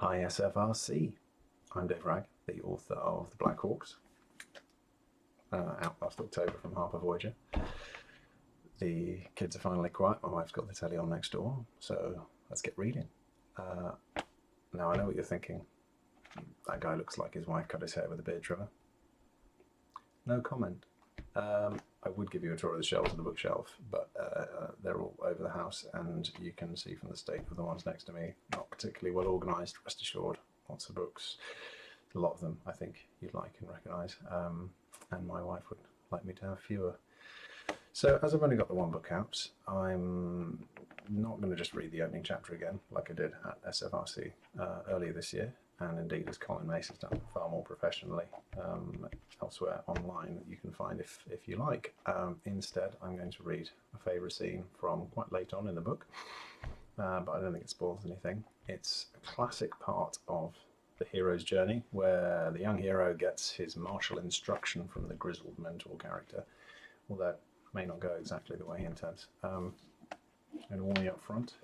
Hi SFRC. I'm Dave Wragg, the author of The Black Hawks, out last October from Harper Voyager. The kids are finally quiet. My wife's got the telly on next door, so let's get reading. Now I know what you're thinking. That guy looks like his wife cut his hair with a beard trimmer. No comment. I would give you a tour of the shelves of the bookshelf, but they're all over the house, and you can see from the state of the ones next to me, not particularly well organised, rest assured. Lots of books, a lot of them I think you'd like and recognise, and my wife would like me to have fewer. So as I've only got the one book out, I'm not going to just read the opening chapter again like I did at SFRC earlier this year, and indeed as Colin Mace has done far more professionally elsewhere online that you can find if you like. Instead, I'm going to read a favourite scene from quite late on in the book, but I don't think it spoils anything. It's a classic part of the hero's journey where the young hero gets his martial instruction from the grizzled mentor character, although it may not go exactly the way he intends. And warning you up front,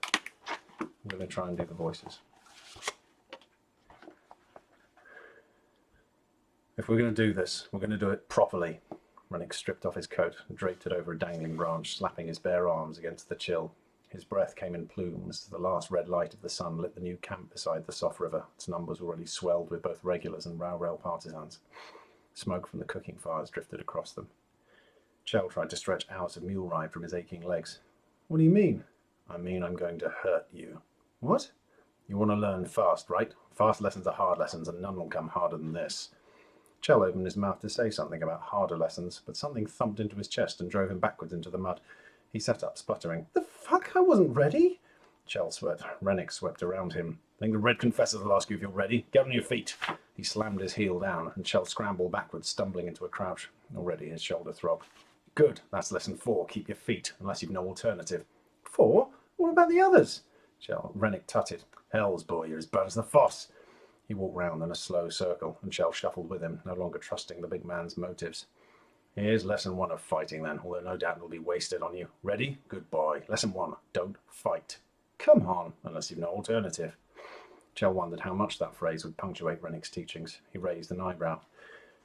I'm going to try and do the voices. If we're going to do this, we're going to do it properly. Rennick stripped off his coat and draped it over a dangling branch, slapping his bare arms against the chill. His breath came in plumes as the last red light of the sun lit the new camp beside the soft river. Its numbers already swelled with both regulars and rail partisans. Smoke from the cooking fires drifted across them. Chell tried to stretch hours of mule ride from his aching legs. What do you mean? I mean I'm going to hurt you. What? You want to learn fast, right? Fast lessons are hard lessons, and none will come harder than this. Chell opened his mouth to say something about harder lessons, but something thumped into his chest and drove him backwards into the mud. He sat up, spluttering. The fuck? I wasn't ready. Chell sweat. Rennick swept around him. I think the Red Confessors will ask you if you're ready. Get on your feet. He slammed his heel down, and Chell scrambled backwards, stumbling into a crouch. Already his shoulder throbbed. Good. That's lesson 4. Keep your feet, unless you've no alternative. 4? What about the others? Rennick tutted. Hells, boy, you're as bad as the Foss. He walked round in a slow circle, and Chell shuffled with him, no longer trusting the big man's motives. Here's lesson 1 of fighting then, although no doubt it'll be wasted on you. Ready? Good boy. Lesson 1. Don't fight. Come on, unless you've no alternative. Chell wondered how much that phrase would punctuate Rennick's teachings. He raised an eyebrow.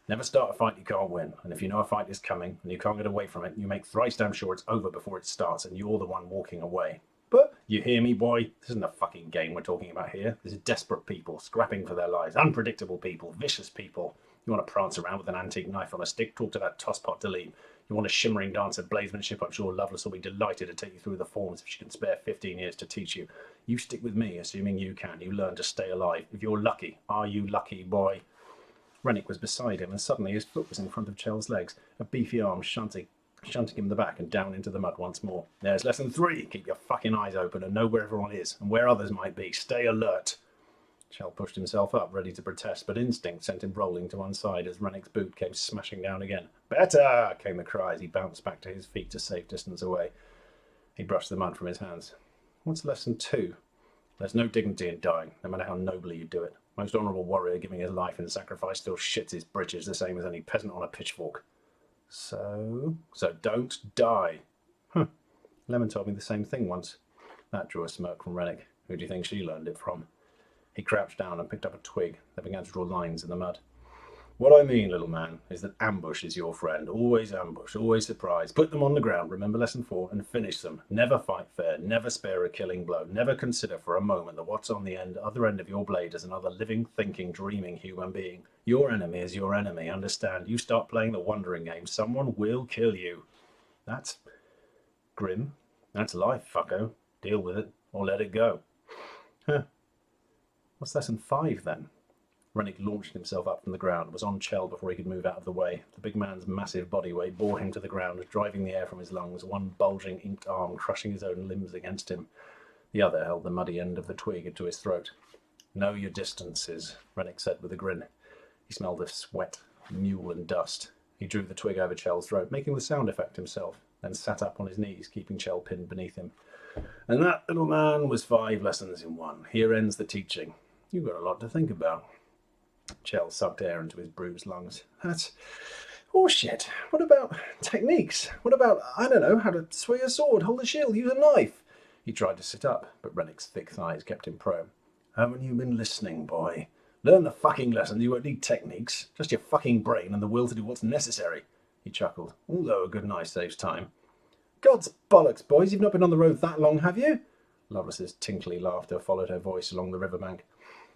Never start a fight you can't win, and if you know a fight is coming, and you can't get away from it, you make thrice damn sure it's over before it starts, and you're the one walking away. But, you hear me, boy? This isn't a fucking game we're talking about here. This is desperate people, scrapping for their lives, unpredictable people, vicious people. You want to prance around with an antique knife on a stick? Talk to that tosspot Delete. You want a shimmering dance of bladesmanship? I'm sure Lovelace will be delighted to take you through the forms if she can spare 15 years to teach you. You stick with me, assuming you can. You learn to stay alive. If you're lucky. Are you lucky, boy? Rennick was beside him, and suddenly his foot was in front of Chell's legs, a beefy arm shunting him in the back and down into the mud once more. There's lesson 3. Keep your fucking eyes open and know where everyone is, and where others might be. Stay alert. Chell pushed himself up, ready to protest, but instinct sent him rolling to one side as Rennick's boot came smashing down again. Better! Came the cry as he bounced back to his feet a safe distance away. He brushed the mud from his hands. What's lesson 2? There's no dignity in dying, no matter how nobly you do it. Most honourable warrior giving his life in sacrifice still shits his britches the same as any peasant on a pitchfork. So don't die. Lemon told me the same thing once. That drew a smirk from Rennick. Who do you think she learned it from? He crouched down and picked up a twig that began to draw lines in the mud. What I mean, little man, is that ambush is your friend. Always ambush, always surprise. Put them on the ground, remember lesson 4, and finish them. Never fight fair, never spare a killing blow. Never consider for a moment that what's on the other end of your blade is another living, thinking, dreaming human being. Your enemy is your enemy, understand? You start playing the wandering game, someone will kill you. That's grim. That's life, fucko. Deal with it, or let it go. What's lesson 5, then? Rennick launched himself up from the ground and was on Chell before he could move out of the way. The big man's massive body weight bore him to the ground, driving the air from his lungs, one bulging, inked arm crushing his own limbs against him. The other held the muddy end of the twig into his throat. Know your distances, Rennick said with a grin. He smelled of sweat, mule and dust. He drew the twig over Chell's throat, making the sound effect himself, then sat up on his knees, keeping Chell pinned beneath him. And that, little man, was 5 lessons in 1. Here ends the teaching. You've got a lot to think about. Chell sucked air into his bruised lungs. That's horseshit. What about techniques? What about, I don't know, how to swing a sword, hold a shield, use a knife? He tried to sit up, but Rennick's thick thighs kept him prone. Haven't you been listening, boy? Learn the fucking lessons. You won't need techniques. Just your fucking brain and the will to do what's necessary. He chuckled. Although a good knife saves time. God's bollocks, boys. You've not been on the road that long, have you? Lovelace's tinkly laughter followed her voice along the riverbank.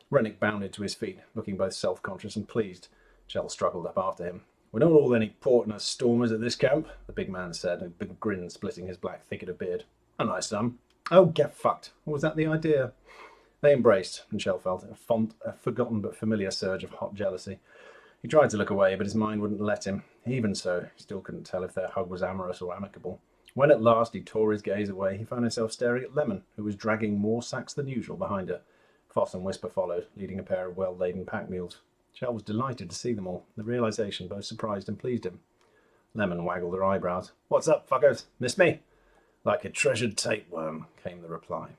Rennick bounded to his feet, looking both self-conscious and pleased. Chell struggled up after him. We're not all any port and stormers at this camp, the big man said, a big grin splitting his black thicket of beard. A nice sum. Oh, get fucked. Or was that the idea? They embraced, and Chell felt a forgotten but familiar surge of hot jealousy. He tried to look away, but his mind wouldn't let him. Even so, he still couldn't tell if their hug was amorous or amicable. When at last he tore his gaze away, he found himself staring at Lemon, who was dragging more sacks than usual behind her. Foss and Whisper followed, leading a pair of well-laden pack mules. Chell was delighted to see them all. The realization both surprised and pleased him. Lemon waggled her eyebrows. What's up, fuckers? Miss me? Like a treasured tapeworm, came the reply.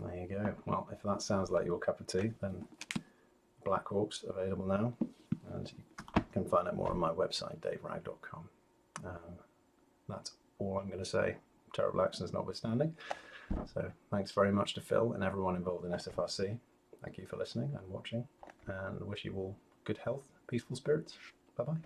There you go. Well, if that sounds like your cup of tea, then Black Hawk's available now. And you can find out more on my website, davewragg.com. That's all I'm going to say, terrible accents notwithstanding. So thanks very much to Phil and everyone involved in SFRC. Thank you for listening and watching, and wish you all good health, peaceful spirits. Bye-bye.